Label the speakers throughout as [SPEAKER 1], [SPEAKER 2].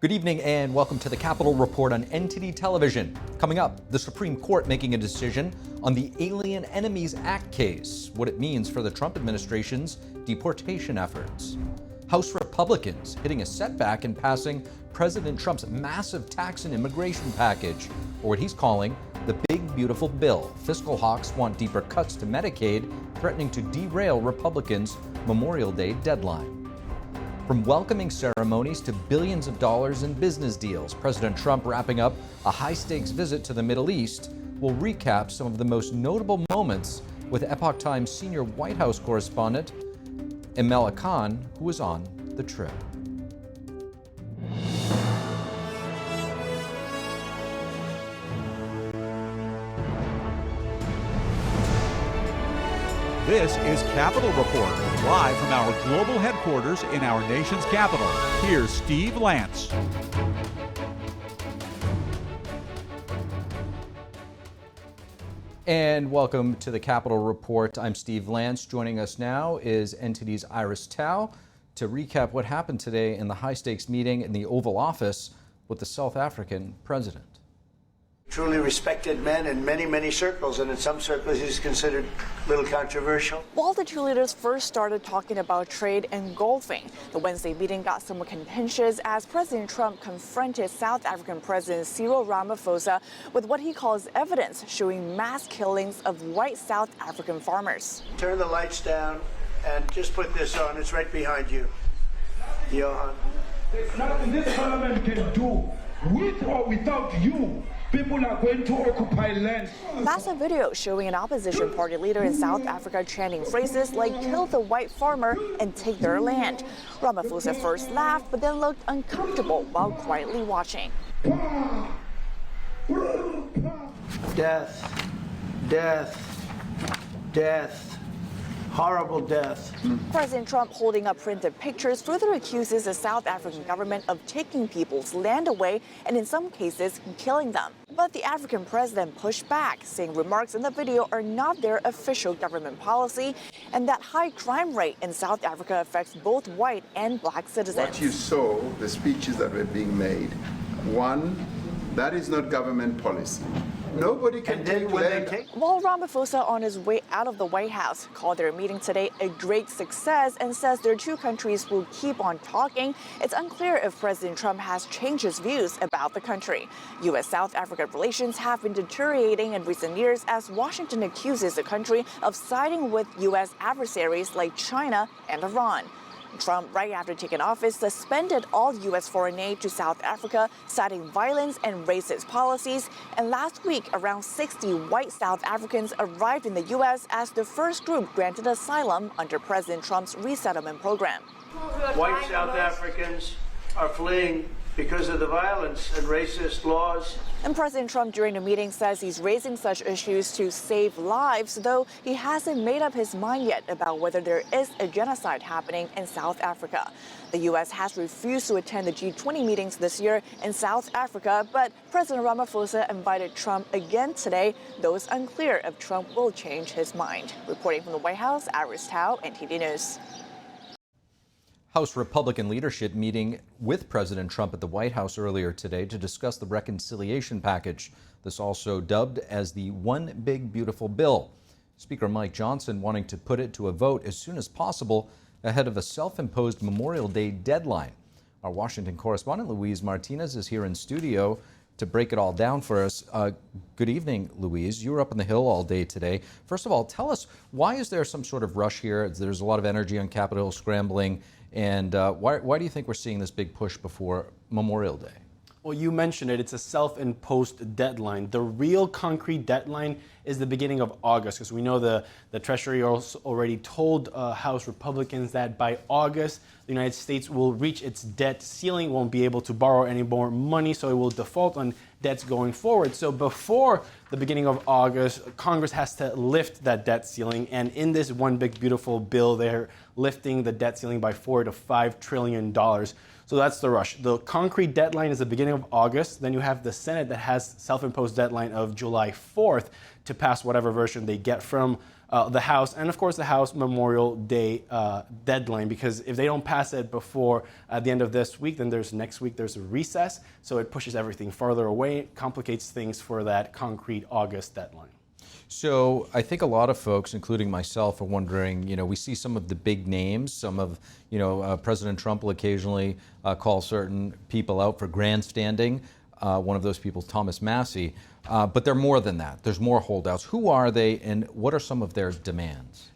[SPEAKER 1] Good evening and welcome to the Capitol Report on NTD Television. Coming up, the Supreme Court making a decision on the Alien Enemies Act case, what it means for the Trump administration's deportation efforts. House Republicans hitting a setback in passing President Trump's massive tax and immigration package, or what he's calling the Big Beautiful Bill. Fiscal hawks want deeper cuts to Medicaid, threatening to derail Republicans' Memorial Day deadline. From welcoming ceremonies to billions of dollars in business deals, President Trump wrapping up a high-stakes visit to the Middle East. We'll recap some of the most notable moments with Epoch Times senior White House correspondent Imela Khan, who was on the trip.
[SPEAKER 2] This is Capitol Report, live from our global headquarters in our nation's capital. Here's Steve Lance.
[SPEAKER 1] And welcome to the Capitol Report. I'm Steve Lance. Joining us now is NTD's Iris Tao to recap what happened today in the high-stakes meeting in the Oval Office with the South African president.
[SPEAKER 3] Truly respected man in many, many circles, and in some circles he's considered a little controversial.
[SPEAKER 4] While the two leaders first started talking about trade and golfing, the Wednesday meeting got somewhat contentious as President Trump confronted South African President Cyril Ramaphosa with what he calls evidence showing mass killings of white South African farmers.
[SPEAKER 3] Turn the lights down and just put this on. It's right behind you, Johan.
[SPEAKER 5] There's nothing this parliament can do with or without you. People are going to occupy land.
[SPEAKER 4] Massive video showing an opposition party leader in South Africa chanting phrases like "kill the white farmer" and "take their land." Ramaphosa first laughed, but then looked uncomfortable while quietly watching.
[SPEAKER 3] Death, death, death. Horrible death.
[SPEAKER 4] President Trump, holding up printed pictures, further accuses the South African government of taking people's land away and in some cases killing them. But the African president pushed back, saying remarks in the video are not their official government policy and that high crime rate in South Africa affects both white and black citizens.
[SPEAKER 6] What you saw, the speeches that were being made, one, that is not government policy. Nobody can take land.
[SPEAKER 4] While Ramaphosa, on his way out of the White House, called their meeting today a great success and says their two countries will keep on talking, it's unclear if President Trump has changed his views about the country. U.S.-South Africa relations have been deteriorating in recent years as Washington accuses the country of siding with U.S. adversaries like China and Iran. Trump, right after taking office, suspended all U.S. foreign aid to South Africa, citing violence and racist policies. And last week, around 60 white South Africans arrived in the U.S. as the first group granted asylum under President Trump's resettlement program.
[SPEAKER 3] White South Africans are fleeing because of the violence and racist laws.
[SPEAKER 4] And President Trump during the meeting says he's raising such issues to save lives, though he hasn't made up his mind yet about whether there is a genocide happening in South Africa. The U.S. has refused to attend the G20 meetings this year in South Africa, but President Ramaphosa invited Trump again today, though it's unclear if Trump will change his mind. Reporting from the White House, Iris Tao, NTD News.
[SPEAKER 1] House Republican leadership meeting with President Trump at the White House earlier today to discuss the reconciliation package. This also dubbed as the One Big Beautiful Bill. Speaker Mike Johnson wanting to put it to a vote as soon as possible ahead of a self-imposed Memorial Day deadline. Our Washington correspondent Louise Martinez is here in studio to break it all down for us. Good evening, Louise. You were up on the Hill all day today. First of all, tell us, why is there some sort of rush here? There's a lot of energy on Capitol Hill scrambling. And why do you think we're seeing this big push before Memorial Day?
[SPEAKER 7] Well, you mentioned it. It's a self-imposed deadline. The real concrete deadline is the beginning of August, because we know the Treasury also already told House Republicans that by August, the United States will reach its debt ceiling, won't be able to borrow any more money, so it will default on debts going forward. So before the beginning of August, Congress has to lift that debt ceiling. And in this One Big Beautiful Bill, they're lifting the debt ceiling by $4 to $5 trillion. So that's the rush. The concrete deadline is the beginning of August. Then you have the Senate that has self-imposed deadline of July 4th to pass whatever version they get from the House, and of course the House Memorial Day deadline, because if they don't pass it before the end of this week, then next week there's a recess, so it pushes everything farther away, complicates things for that concrete August deadline.
[SPEAKER 1] So I think a lot of folks, including myself, are wondering, we see some of the big names, some of, President Trump will occasionally call certain people out for grandstanding. One of those people is Thomas Massie. But they're more than that. There's more holdouts. Who are they, and what are some of their demands?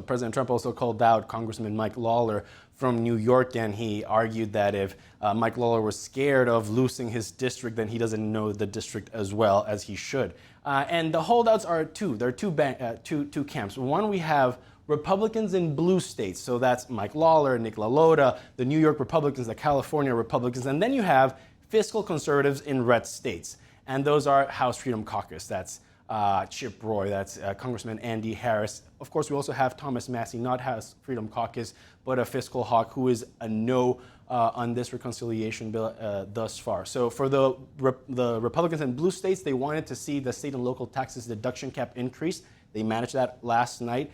[SPEAKER 7] President Trump also called out Congressman Mike Lawler from New York, and he argued that if Mike Lawler was scared of losing his district, then he doesn't know the district as well as he should. And the holdouts are two. There are two camps. One, we have Republicans in blue states. So that's Mike Lawler, Nick LaLota, the New York Republicans, the California Republicans. And then you have fiscal conservatives in red states. And those are House Freedom Caucus. That's Chip Roy, that's Congressman Andy Harris. Of course, we also have Thomas Massie, not House Freedom Caucus, but a fiscal hawk who is a no on this reconciliation bill thus far. So for the Republicans in blue states, they wanted to see the state and local taxes deduction cap increase. They managed that last night.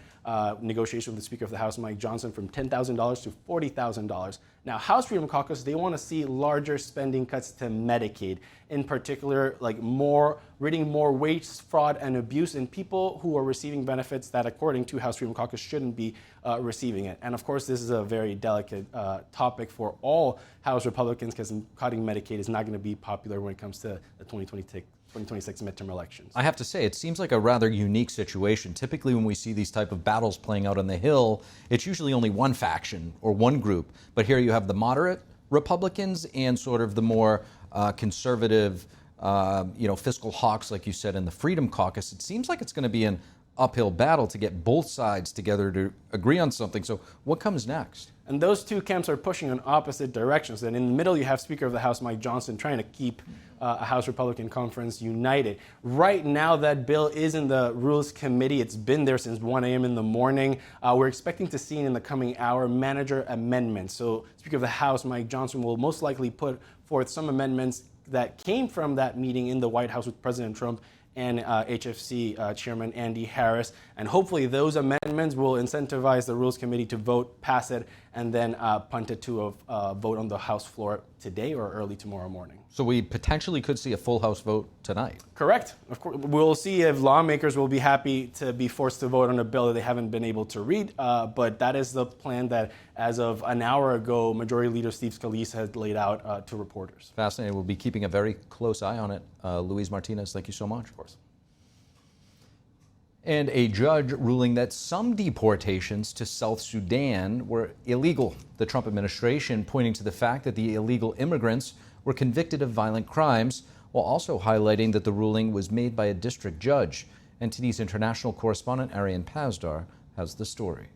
[SPEAKER 7] Negotiation with the Speaker of the House, Mike Johnson, from $10,000 to $40,000. Now, House Freedom Caucus, they want to see larger spending cuts to Medicaid, in particular, ridding more waste, fraud, and abuse in people who are receiving benefits that, according to House Freedom Caucus, shouldn't be receiving it. And of course, this is a very delicate topic for all House Republicans, because cutting Medicaid is not going to be popular when it comes to the 2026 midterm elections. I
[SPEAKER 1] have to say, it seems like a rather unique situation. Typically, when we see these type of battles playing out on the Hill, it's usually only one faction or one group. But here you have the moderate Republicans and sort of the more conservative, fiscal hawks, like you said, in the Freedom Caucus. It seems like it's going to be an uphill battle to get both sides together to agree on something. So what comes next?
[SPEAKER 7] And those two camps are pushing in opposite directions. And in the middle, you have Speaker of the House Mike Johnson trying to keep a House Republican conference united. Right now, that bill is in the Rules Committee. It's been there since 1 a.m. in the morning. We're expecting to see in the coming hour manager amendments. So Speaker of the House Mike Johnson will most likely put forth some amendments that came from that meeting in the White House with President Trump and HFC Chairman Andy Harris. And hopefully those amendments will incentivize the Rules Committee to vote, pass it, and then punt it to a vote on the House floor today or early tomorrow morning.
[SPEAKER 1] So we potentially could see a full House vote tonight.
[SPEAKER 7] Correct. Of course, we'll see if lawmakers will be happy to be forced to vote on a bill that they haven't been able to read. But that is the plan that, as of an hour ago, Majority Leader Steve Scalise had laid out to reporters.
[SPEAKER 1] Fascinating. We'll be keeping a very close eye on it. Luis Martinez, thank you so much.
[SPEAKER 7] Of course.
[SPEAKER 1] And a judge ruling that some deportations to South Sudan were illegal. The Trump administration pointing to the fact that the illegal immigrants were convicted of violent crimes, while also highlighting that the ruling was made by a district judge. NTD's international correspondent Arian Pazdar has the story.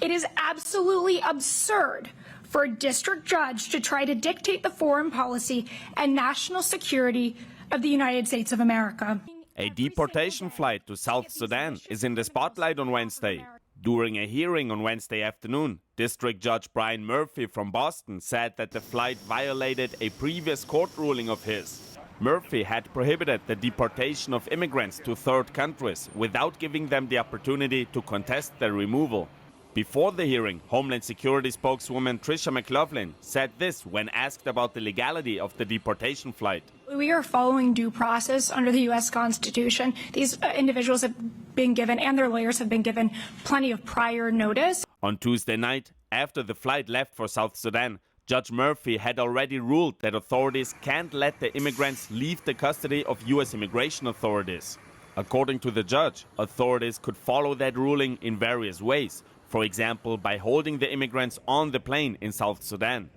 [SPEAKER 8] It is absolutely absurd for a district judge to try to dictate the foreign policy and national security of the United States of America.
[SPEAKER 9] A deportation flight to South Sudan is in the spotlight on Wednesday. During a hearing on Wednesday afternoon, District Judge Brian Murphy from Boston said that the flight violated a previous court ruling of his. Murphy had prohibited the deportation of immigrants to third countries without giving them the opportunity to contest their removal. Before the hearing, Homeland Security spokeswoman Tricia McLaughlin said this when asked about the legality of the deportation flight.
[SPEAKER 8] We are following due process under the U.S. Constitution. These individuals have been given, and their lawyers have been given, plenty of prior notice.
[SPEAKER 9] On Tuesday night, after the flight left for South Sudan, Judge Murphy had already ruled that authorities can't let the immigrants leave the custody of U.S. immigration authorities. According to the judge, authorities could follow that ruling in various ways. For example, by holding the immigrants on the plane in South Sudan.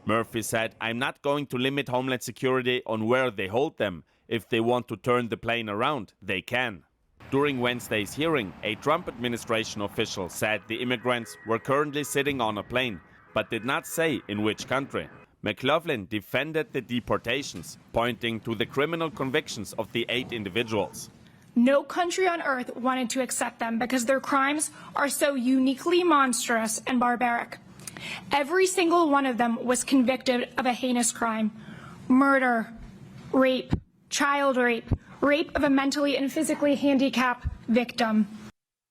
[SPEAKER 9] Murphy said, "I'm not going to limit Homeland Security on where they hold them. If they want to turn the plane around, they can." During Wednesday's hearing, a Trump administration official said the immigrants were currently sitting on a plane, but did not say in which country. McLaughlin defended the deportations, pointing to the criminal convictions of the 8 individuals.
[SPEAKER 8] No country on earth wanted to accept them because their crimes are so uniquely monstrous and barbaric. Every single one of them was convicted of a heinous crime: murder, rape, child rape, rape of a mentally and physically handicapped victim.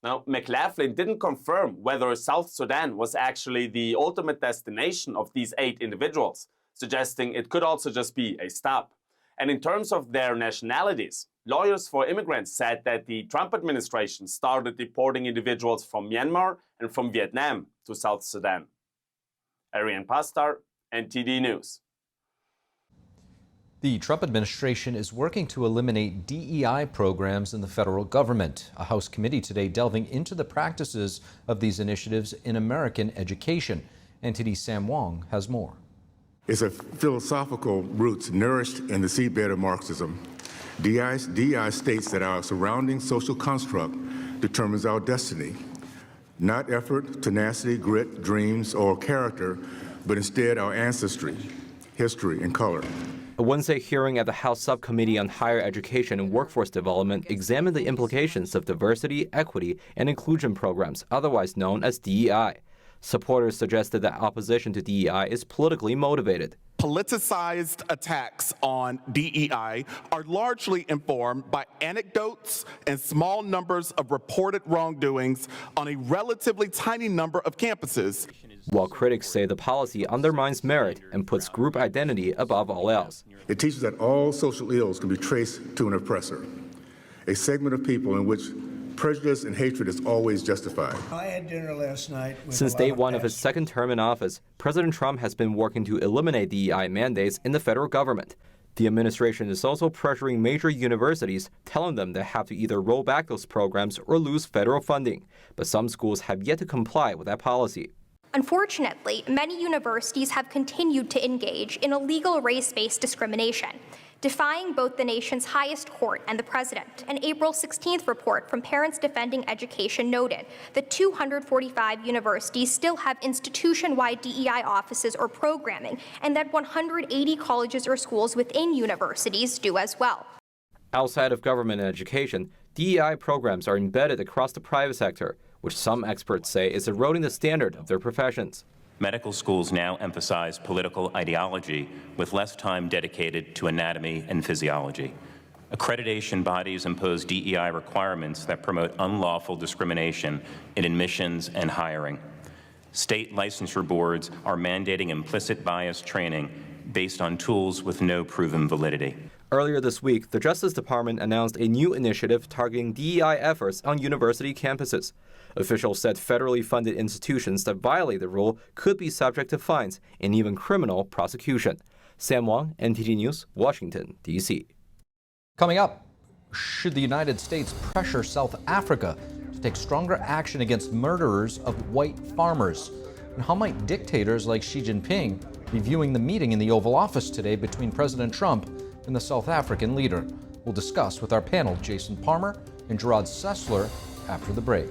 [SPEAKER 9] Now, McLaughlin didn't confirm whether South Sudan was actually the ultimate destination of these 8 individuals, suggesting it could also just be a stop. And in terms of their nationalities, lawyers for immigrants said that the Trump administration started deporting individuals from Myanmar and from Vietnam to South Sudan. Ariane Pastar, NTD News.
[SPEAKER 1] The Trump administration is working to eliminate DEI programs in the federal government. A House committee today delving into the practices of these initiatives in American education. NTD's Sam Wong has more.
[SPEAKER 10] It's a philosophical roots nourished in the seedbed of Marxism. DEI states that our surrounding social construct determines our destiny. Not effort, tenacity, grit, dreams, or character, but instead our ancestry, history, and color.
[SPEAKER 11] A Wednesday hearing at the House Subcommittee on Higher Education and Workforce Development examined the implications of diversity, equity, and inclusion programs, otherwise known as DEI. Supporters suggested that opposition to DEI is politically motivated.
[SPEAKER 12] Politicized attacks on DEI are largely informed by anecdotes and small numbers of reported wrongdoings on a relatively tiny number of campuses.
[SPEAKER 11] While critics say the policy undermines merit and puts group identity above all else.
[SPEAKER 10] It teaches that all social ills can be traced to an oppressor, a segment of people in which prejudice and hatred is always justified.
[SPEAKER 3] I had dinner last night.
[SPEAKER 11] Since day one of his second term in office, President Trump has been working to eliminate DEI mandates in the federal government. The administration is also pressuring major universities, telling them they have to either roll back those programs or lose federal funding. But some schools have yet to comply with that policy.
[SPEAKER 13] Unfortunately, many universities have continued to engage in illegal race-based discrimination, defying both the nation's highest court and the president. An April 16th report from Parents Defending Education noted that 245 universities still have institution-wide DEI offices or programming, and that 180 colleges or schools within universities do as well.
[SPEAKER 11] Outside of government and education, DEI programs are embedded across the private sector, which some experts say is eroding the standard of their professions.
[SPEAKER 14] Medical schools now emphasize political ideology with less time dedicated to anatomy and physiology. Accreditation bodies impose DEI requirements that promote unlawful discrimination in admissions and hiring. State licensure boards are mandating implicit bias training based on tools with no proven validity.
[SPEAKER 11] Earlier this week, the Justice Department announced a new initiative targeting DEI efforts on university campuses. Officials said federally funded institutions that violate the rule could be subject to fines and even criminal prosecution. Sam Wong, NTD News, Washington, D.C.
[SPEAKER 1] Coming up, should the United States pressure South Africa to take stronger action against murderers of white farmers? And how might dictators like Xi Jinping be viewing the meeting in the Oval Office today between President Trump and the South African leader? We'll discuss with our panel, Jason Palmer and Gerard Sessler, after the break.